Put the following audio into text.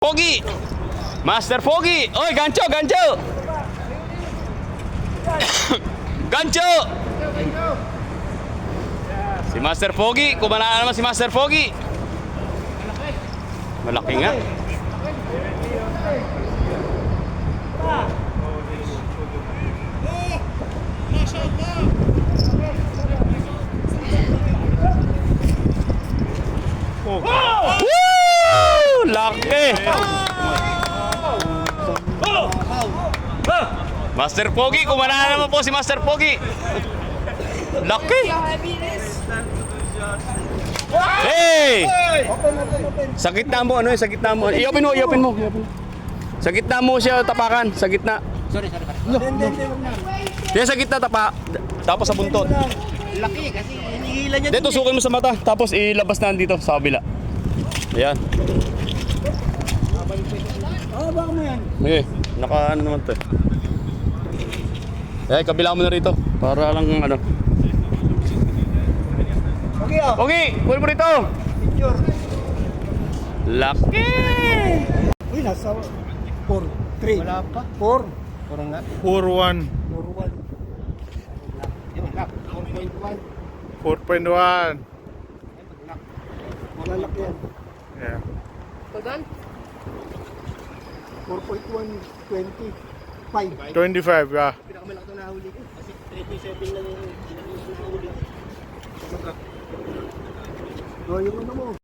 Pogi! Master Pogi! Oy, gancho, gancho! Gancho! Si Master Pogi, kumana naman si Master Pogi. Malaki nga. Woo! Laki! Master Pogi, kumana naman po si Master Pogi. Laki! Hey! Sa gitna mo, ano yun? Sa gitna mo. I-open mo, i-open mo. Sa gitna mo siya tapakan. Sa gitna. Sorry. Yan sa gitna tapos sa buntot. Laki kasi hinihila niya. Dito sukin mo sa mata. Tapos ilabas na dito sa kabila. Ayan. Baka mo yan. Okay. Naka ano naman to. Eh, kabila mo na rito. Para lang ano. Okay ah. Okay, kunin mo rito. Picture. Laki! Uy, nasa 4-3. Wala pa. 4. Puro nga. 4-1. 4-1. Yan, 4.1. 4.1. Malalaki yan. Yeah. Tagal? 4.1, 25. 25, yeah. Pinakamalaki ito nahuli ko. Kasi 3.7 lang yung nahuli. Oh, yung ano mo.